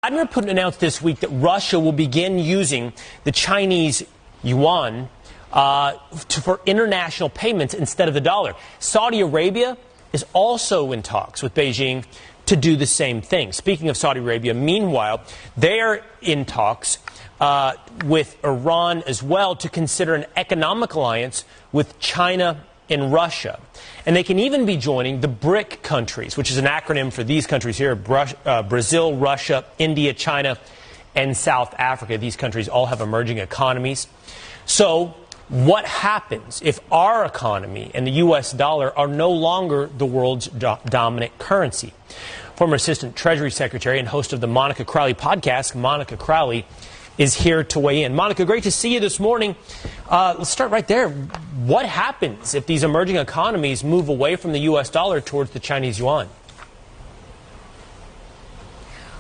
Vladimir Putin announced this week that Russia will begin using the Chinese yuan for international payments instead of the dollar. Saudi Arabia is also in talks with Beijing to do the same thing. Speaking of Saudi Arabia, meanwhile, they're in talks with Iran as well to consider an economic alliance with China and Russia. And they can even be joining the BRIC countries, which is an acronym for these countries here, Brazil, Russia, India, China, and South Africa. These countries all have emerging economies. So what happens if our economy and the U.S. dollar are no longer the world's dominant currency? Former Assistant Treasury Secretary and host of the Monica Crowley podcast, Monica Crowley, is here to weigh in. Monica, great to see you this morning. Let's start right there. What happens if these emerging economies move away from the U.S. dollar towards the Chinese yuan?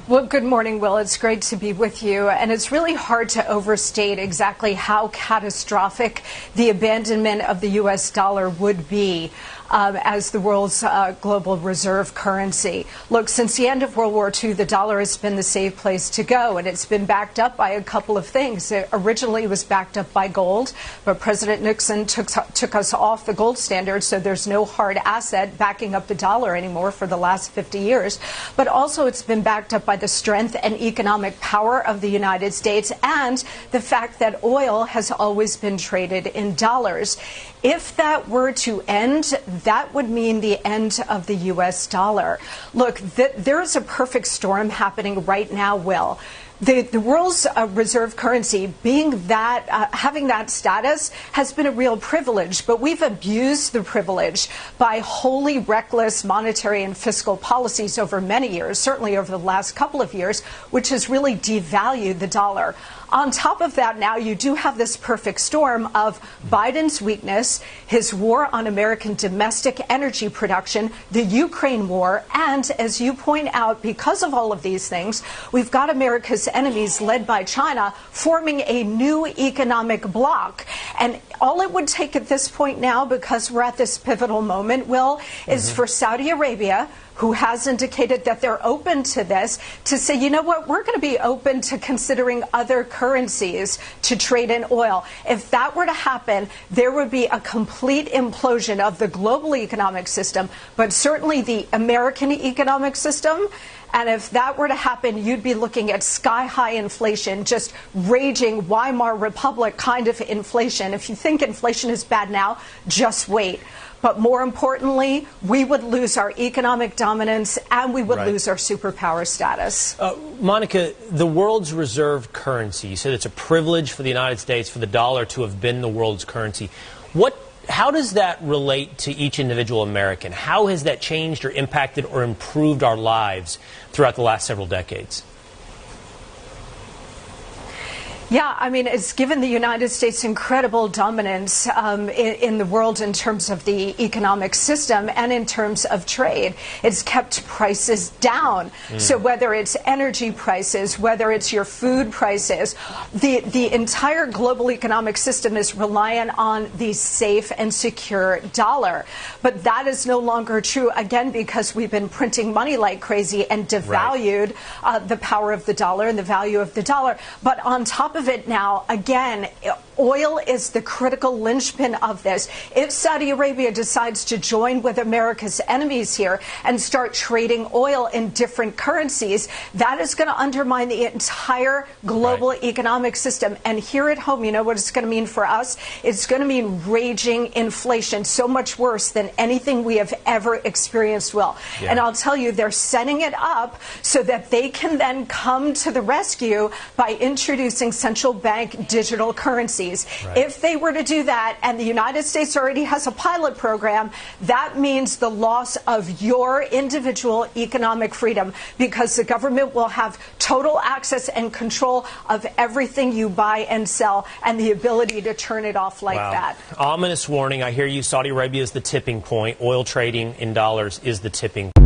Well, good morning, Will. It's great to be with you. And it's really hard to overstate exactly how catastrophic the abandonment of the U.S. dollar would be as the world's global reserve currency. Look, since the end of World War II, the dollar has been the safe place to go, and it's been backed up by a couple of things. It originally was backed up by gold, but President Nixon took us off the gold standard, so there's no hard asset backing up the dollar anymore for the last 50 years. But also it's been backed up by the strength and economic power of the United States and the fact that oil has always been traded in dollars. If that were to end, that would mean the end of the U.S. dollar. Look, there is a perfect storm happening right now, Will. The world's reserve currency being that, having that status has been a real privilege, but we've abused the privilege by wholly reckless monetary and fiscal policies over many years, certainly over the last couple of years, which has really devalued the dollar. On top of that, now you do have this perfect storm of Biden's weakness, his war on American domestic energy production, the Ukraine war, and as you point out, because of all of these things, we've got America's enemies led by China forming a new economic bloc. And all it would take at this point now, because we're at this pivotal moment, Will, is for Saudi Arabia, who has indicated that they're open to this, to say, you know what, we're going to be open to considering other currencies to trade in oil. If that were to happen, there would be a complete implosion of the global economic system, but certainly the American economic system. And if that were to happen, you'd be looking at sky-high inflation, just raging Weimar Republic kind of inflation. If you think inflation is bad now, just wait. But more importantly, we would lose our economic dominance and we would lose our superpower status. Monica, the world's reserve currency, you said it's a privilege for the United States for the dollar to have been the world's currency. How does that relate to each individual American? How has that changed or impacted or improved our lives throughout the last several decades? Yeah, I mean, it's given the United States incredible dominance in the world in terms of the economic system and in terms of trade. It's kept prices down. So whether it's energy prices, whether it's your food prices, the entire global economic system is reliant on the safe and secure dollar. But that is no longer true, again, because we've been printing money like crazy and devalued the power of the dollar and the value of the dollar. But on top of it now, again, oil is the critical linchpin of this. If Saudi Arabia decides to join with America's enemies here and start trading oil in different currencies, that is going to undermine the entire global economic system. And here at home, you know what it's going to mean for us? It's going to mean raging inflation, so much worse than anything we have ever experienced, Will. And I'll tell you, they're setting it up so that they can then come to the rescue by introducing central bank digital currencies. If they were to do that, and the United States already has a pilot program, that means the loss of your individual economic freedom, because the government will have total access and control of everything you buy and sell and the ability to turn it off like that. Ominous warning. I hear you. Saudi Arabia is the tipping point. Oil trading in dollars is the tipping point.